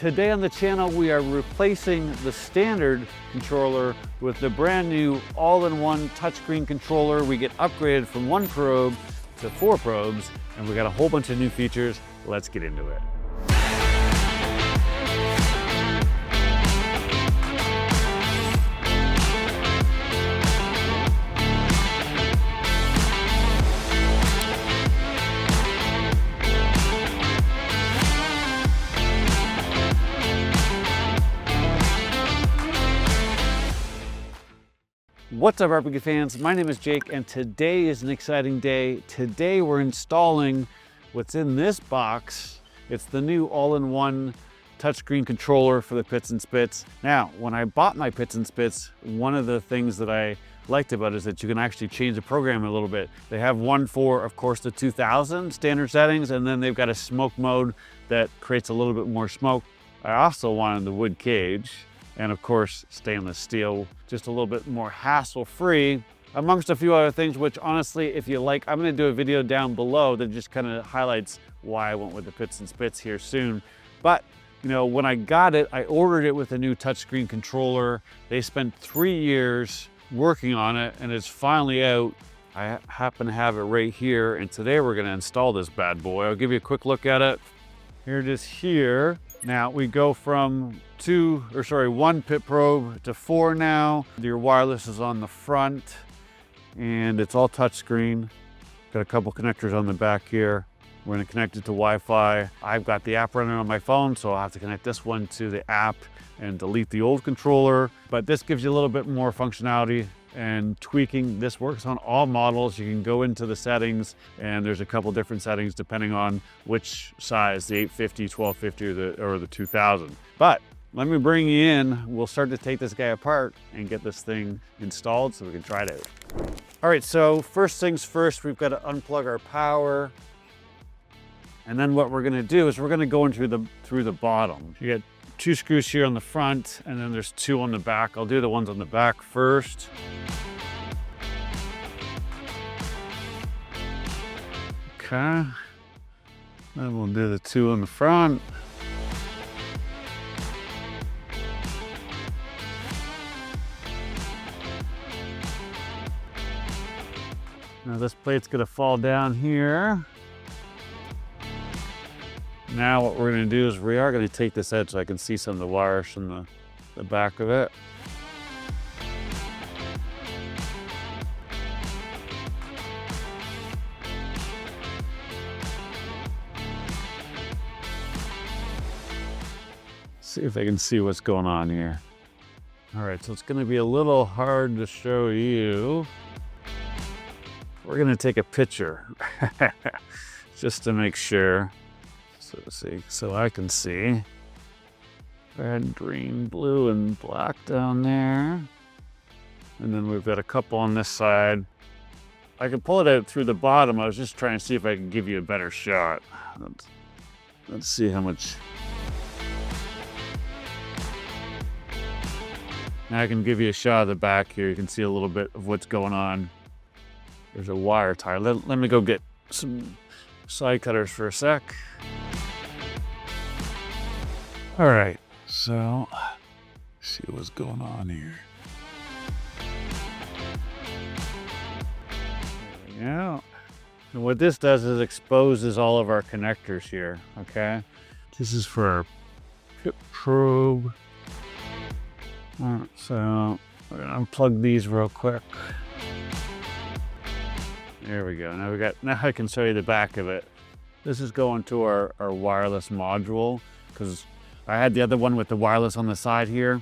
Today on the channel, we are replacing the standard controller with the brand new all-in-one touchscreen controller. We get upgraded from 1 probe to 4 probes, and we got a whole bunch of new features. Let's get into it. What's up, RPG fans? My name is Jake, and today is an exciting day. Today we're installing what's in this box. It's the new all-in-one touchscreen controller for the Pits and Spits. Now, when I bought my Pits and Spits, one of the things that I liked about it is that you can actually change the program a little bit. They have one for, of course, the 2000 standard settings, and then they've got a smoke mode that creates a little bit more smoke. I also wanted the wood cage, and of course stainless steel, just a little bit more hassle-free, amongst a few other things, which honestly, if you like, I'm going to do a video down below that just kind of highlights why I went with the Pits and Spits here soon. But you know, when I got it, I ordered it with a new touchscreen controller. They spent 3 years working on it, and it's finally out. I happen to have it right here, and today we're going to install this bad boy. I'll give you a quick look at it. Here it is here. Now we go from 1 pit probe to 4 now. Your wireless is on the front and it's all touchscreen. Got a couple connectors on the back here. We're gonna connect it to Wi-Fi. I've got the app running on my phone, so I'll have to connect this one to the app and delete the old controller. But this gives you a little bit more functionality and tweaking. This works on all models. You can go into the settings, and there's a couple different settings depending on which size, the 850, 1250, or the 2000. But let me bring you in. We'll start to take this guy apart and get this thing installed so we can try it out. All right, so first things first, we've got to unplug our power. And then what we're gonna do is we're gonna go in through the bottom. You got 2 screws here on the front, and then there's 2 on the back. I'll do the ones on the back first. Okay. Then we'll do the 2 on the front. Now this plate's gonna fall down here. Now what we're gonna do is we are gonna take this out so I can see some of the wires from the back of it. See if I can see what's going on here. All right, so it's gonna be a little hard to show you. We're gonna take a picture just to make sure. So I can see. Red, green, blue, and black down there. And then we've got a couple on this side. I can pull it out through the bottom. I was just trying to see if I can give you a better shot. Let's see how much. Now I can give you a shot of the back here. You can see a little bit of what's going on. There's a wire tie. Let me go get some side cutters for a sec. All right, so see what's going on here. There we go. And what this does is exposes all of our connectors here, okay? This is for our pit probe. All right, so we're gonna unplug these real quick. There we go. Now I can show you the back of it. This is going to our wireless module, because I had the other one with the wireless on the side here,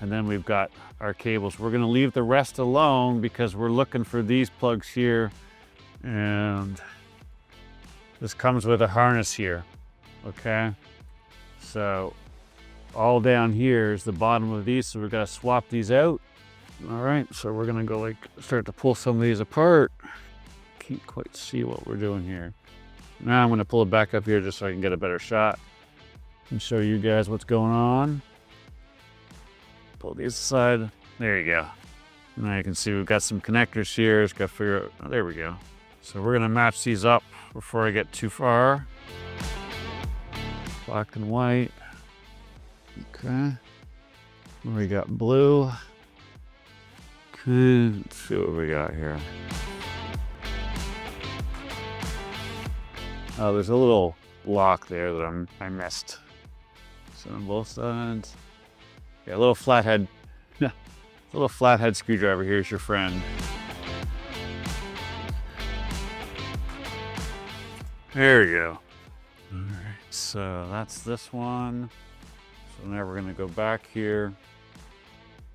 and then we've got our cables. We're gonna leave the rest alone because we're looking for these plugs here, and this comes with a harness here, okay? So all down here is the bottom of these, so we're gonna swap these out. All right, so we're gonna go start to pull some of these apart. Can't quite see what we're doing here. Now I'm gonna pull it back up here just so I can get a better shot and show you guys what's going on. Pull these aside. There you go. Now you can see we've got some connectors here. Just gotta figure out, oh, there we go. So we're gonna match these up before I get too far. Black and white. Okay. We got blue. Okay, let's see what we got here. Oh, there's a little lock there that I missed. So on both sides. Yeah, a little flathead. A little flathead screwdriver. Here's your friend. There we go. All right, so that's this one. So now we're gonna go back here.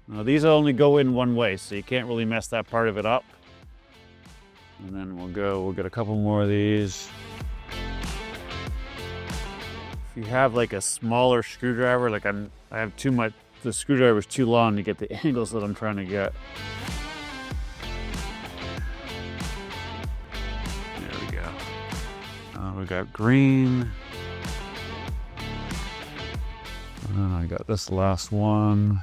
Now these only go in one way, so you can't really mess that part of it up. And then we'll get a couple more of these. If you have like a smaller screwdriver, like I have too much, the screwdriver is too long to get the angles that I'm trying to get. There we go. We got green. And then I got this last one.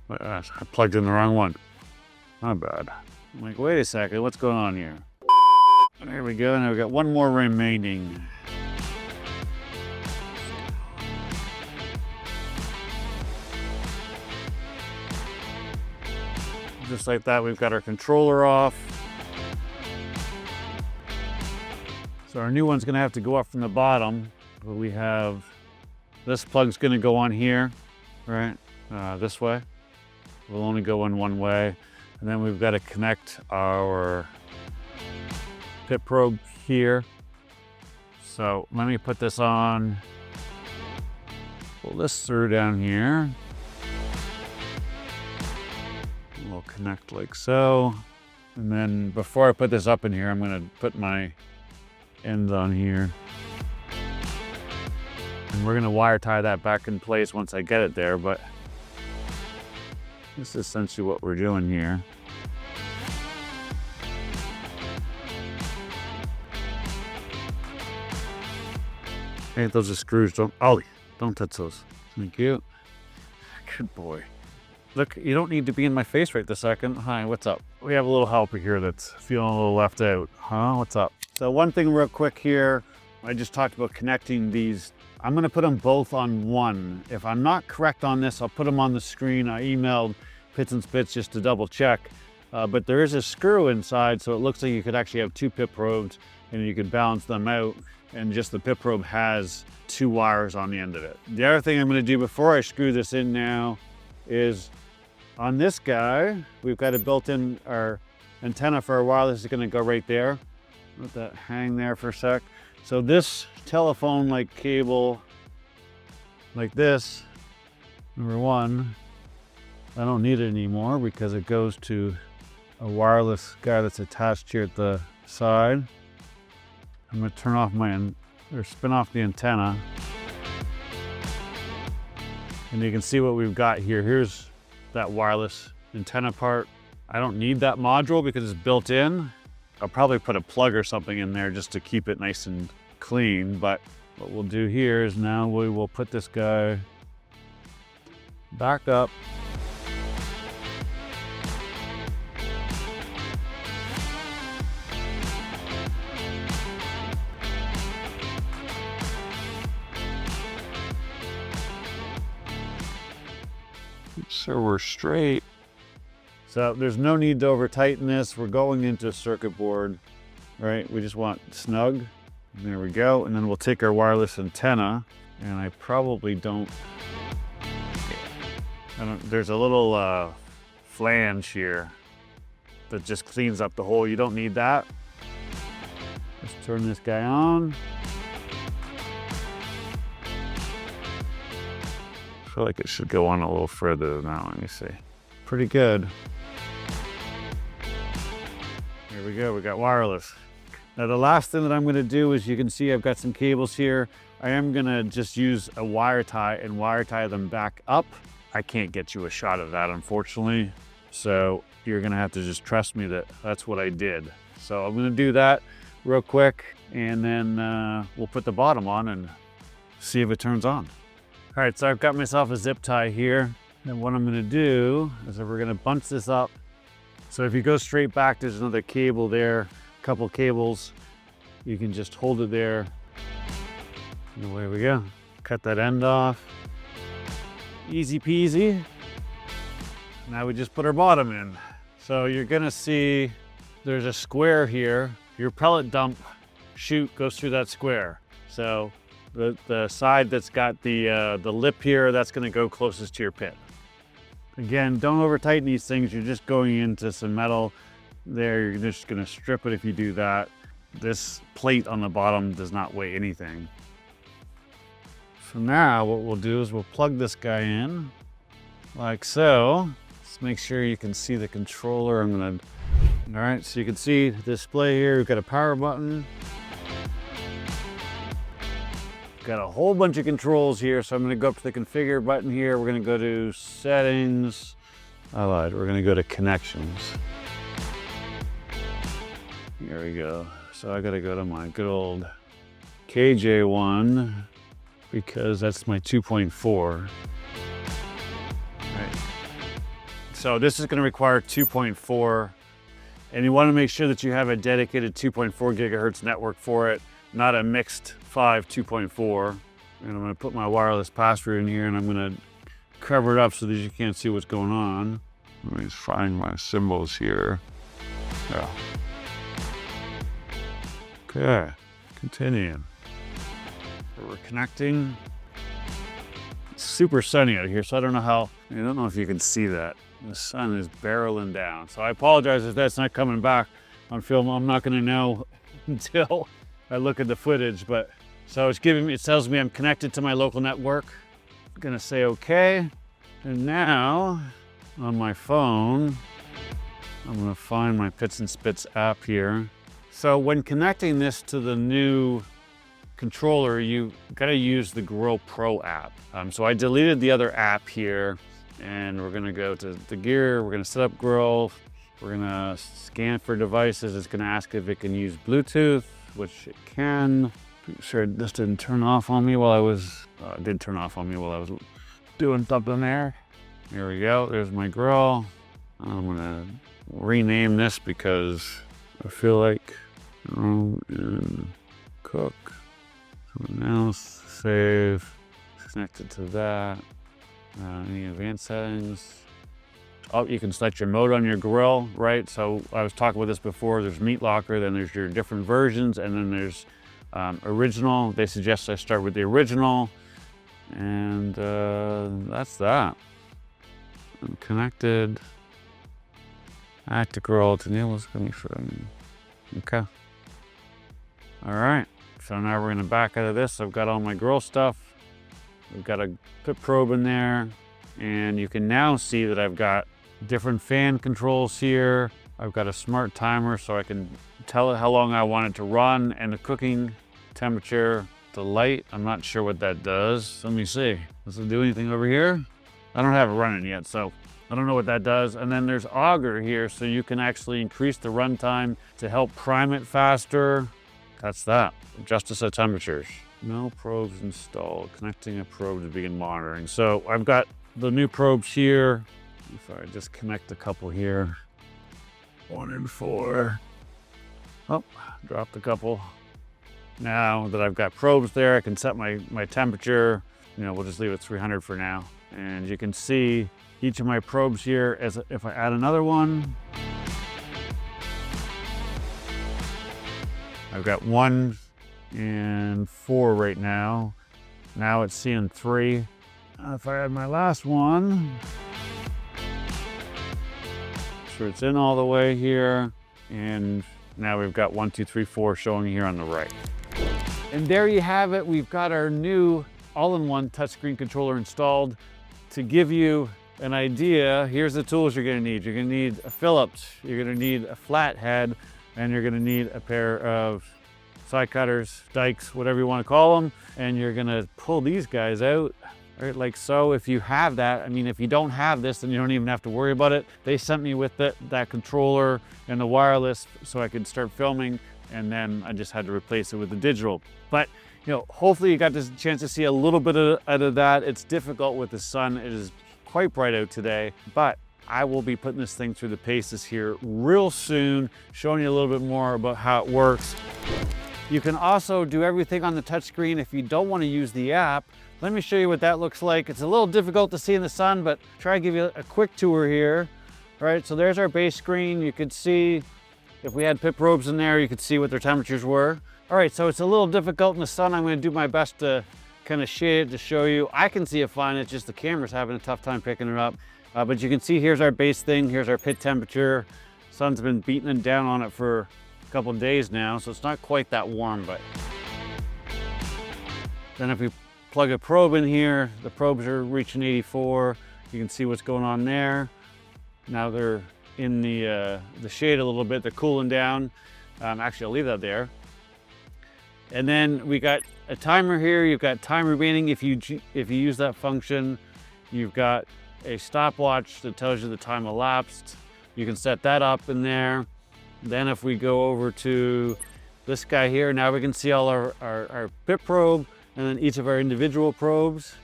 I plugged in the wrong one. Not bad. I'm like, wait a second, what's going on here? There we go, now we got one more remaining. Just like that, we've got our controller off. So our new one's gonna have to go up from the bottom, but we have, this plug's gonna go on here, right? This way. We'll only go in one way. And then we've got to connect our pit probe here. So let me put this on. Pull this through down here. We'll connect like so. And then before I put this up in here, I'm gonna put my ends on here. And we're gonna wire tie that back in place once I get it there, but this is essentially what we're doing here. Hey, those are screws. Ollie, don't touch those. Thank you. Good boy. Look, you don't need to be in my face right this second. Hi, what's up? We have a little helper here that's feeling a little left out. Huh? What's up? So one thing real quick here. I just talked about connecting these. I'm gonna put them both on one. If I'm not correct on this, I'll put them on the screen. I emailed Pits and Spits just to double check. But there is a screw inside, so it looks like you could actually have two pit probes and you could balance them out, and just the pit probe has two wires on the end of it. The other thing I'm gonna do before I screw this in now is on this guy, we've got a built-in, our antenna for our wireless is gonna go right there. Let that hang there for a sec. So this telephone like cable, like this, number one, I don't need it anymore because it goes to a wireless guy that's attached here at the side. I'm gonna turn off or spin off the antenna. And you can see what we've got here. Here's that wireless antenna part. I don't need that module because it's built in. I'll probably put a plug or something in there just to keep it nice and clean. But what we'll do here is now we will put this guy back up. So we're straight. So there's no need to over tighten this. We're going into a circuit board, right? We just want snug. There we go. And then we'll take our wireless antenna, and I probably don't, there's a little flange here that just cleans up the hole. You don't need that. Let's turn this guy on. I feel like it should go on a little further than that. Let me see. Pretty good. Here we go, we got wireless. Now the last thing that I'm gonna do is, you can see I've got some cables here. I am gonna just use a wire tie and wire tie them back up. I can't get you a shot of that, unfortunately. So you're gonna have to just trust me that that's what I did. So I'm gonna do that real quick, and then we'll put the bottom on and see if it turns on. All right, so I've got myself a zip tie here. And what I'm gonna do is we're gonna bunch this up. So if you go straight back, there's another cable there, a couple cables. You can just hold it there. And away we go. Cut that end off. Easy peasy. Now we just put our bottom in. So you're gonna see there's a square here. Your pellet dump chute goes through that square. So the side that's got the lip here, that's gonna go closest to your pit. Again, don't over tighten these things. You're just going into some metal there. You're just gonna strip it if you do that. This plate on the bottom does not weigh anything. So now what we'll do is we'll plug this guy in like so. Let's make sure you can see the controller. All right, so you can see the display here. We've got a power button. Got a whole bunch of controls here. So I'm gonna go up to the configure button here. We're gonna go to settings. I lied, we're gonna go to connections. Here we go. So I gotta go to my good old KJ1 because that's my 2.4. Right. So this is gonna require 2.4, and you wanna make sure that you have a dedicated 2.4 gigahertz network for it, not a mixed 5 2.4. And I'm gonna put my wireless password in here and I'm gonna cover it up so that you can't see what's going on. Let me find my symbols here. Yeah. Okay, continuing. So we're connecting. It's super sunny out here, so I don't know if you can see that. The sun is barreling down. So I apologize if that's not coming back on film. I'm not gonna know until I look at the footage, but so it tells me I'm connected to my local network. I'm gonna say okay. And now on my phone, I'm gonna find my Pits and Spits app here. So when connecting this to the new controller, you gotta use the Grill Pro app. So I deleted the other app here, and we're gonna go to the gear, we're gonna set up Grill, we're gonna scan for devices. It's gonna ask if it can use Bluetooth, which it can. Pretty sure this didn't turn off on me while I was, it did turn off on me while I was doing something there. Here we go, there's my grill. I'm gonna rename this because I feel like and cook. Something else, save, connected to that. Any advanced settings. Oh, you can select your mode on your grill, right? So I was talking about this before. There's Meat Locker, then there's your different versions, and then there's original. They suggest I start with the original, and that's that. I'm connected. Add to grill to enable coming from. Okay. All right. So now we're gonna back out of this. I've got all my grill stuff. We've got a pit probe in there, and you can now see that I've got different fan controls here. I've got a smart timer so I can tell it how long I want it to run, and the cooking temperature. The light, I'm not sure what that does. Let me see. Does it do anything over here? I don't have it running yet, so I don't know what that does. And then there's auger here, so you can actually increase the runtime to help prime it faster. That's that. Adjust to set temperatures. No probes installed. Connecting a probe to begin monitoring. So I've got the new probes here. Sorry, just connect a couple here. 1 and 4. Oh, dropped a couple. Now that I've got probes there, I can set my temperature. We'll just leave it 300 for now. And you can see each of my probes here as if I add another one. I've got 1 and 4 right now. Now it's seeing 3. If I add my last one, sure it's in all the way here. And now we've got 1, 2, 3, 4 showing here on the right. And there you have it. We've got our new all-in-one touchscreen controller installed. To give you an idea, here's the tools you're gonna need. You're gonna need a Phillips, you're gonna need a flathead, and you're gonna need a pair of side cutters, dikes, whatever you wanna call them. And you're gonna pull these guys out, right, like so. If you have that, if you don't have this, then you don't even have to worry about it. They sent me with that controller and the wireless so I could start filming, and then I just had to replace it with the digital. But hopefully you got this chance to see a little bit out of that. It's difficult with the sun. It is quite bright out today, but I will be putting this thing through the paces here real soon, showing you a little bit more about how it works. You can also do everything on the touchscreen. If you don't want to use the app, Let me show you what that looks like. It's a little difficult to see in the sun, but try to give you a quick tour here. All right, so there's our base screen. You could see if we had pit probes in there, you could see what their temperatures were. All right, so it's a little difficult in the sun. I'm gonna do my best to kind of shade it to show you. I can see it fine, it's just the camera's having a tough time picking it up. But you can see here's our base thing, here's our pit temperature. Sun's been beating it down on it for a couple of days now, so it's not quite that warm, but. Then if we plug a probe in here, the probes are reaching 84. You can see what's going on there. Now they're in the shade a little bit, they're cooling down. Actually, I'll leave that there. And then we got a timer here. You've got time remaining if you use that function. You've got a stopwatch that tells you the time elapsed. You can set that up in there. Then if we go over to this guy here, now we can see all our pit probe and then each of our individual probes.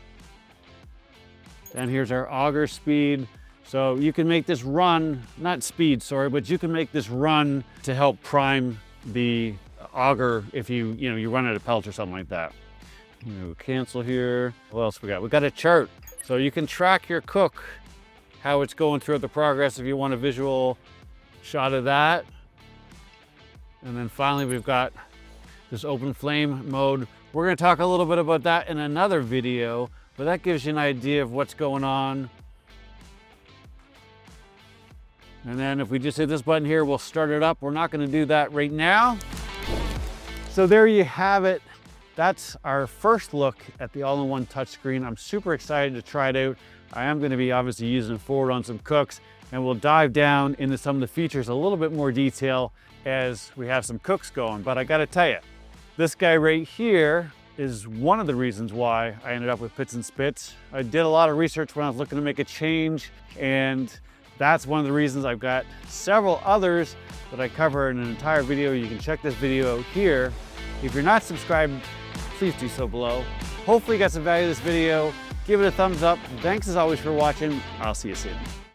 And here's our auger speed. So you can make this run, not speed, sorry, but you can make this run to help prime the auger if you run out of pellets or something like that. Cancel here. What else we got? We got a chart. So you can track your cook, how it's going throughout the progress if you want a visual shot of that. And then finally, we've got this open flame mode. We're gonna talk a little bit about that in another video, but that gives you an idea of what's going on. And then if we just hit this button here, we'll start it up. We're not gonna do that right now. So there you have it. That's our first look at the all-in-one touchscreen. I'm super excited to try it out. I am gonna be obviously using it forward on some cooks, and we'll dive down into some of the features a little bit more detail as we have some cooks going. But I gotta tell you, this guy right here is one of the reasons why I ended up with Pits and Spits. I did a lot of research when I was looking to make a change, and that's one of the reasons. I've got several others that I cover in an entire video. You can check this video out here. If you're not subscribed, please do so below. Hopefully you got some value in this video. Give it a thumbs up. Thanks as always for watching. I'll see you soon.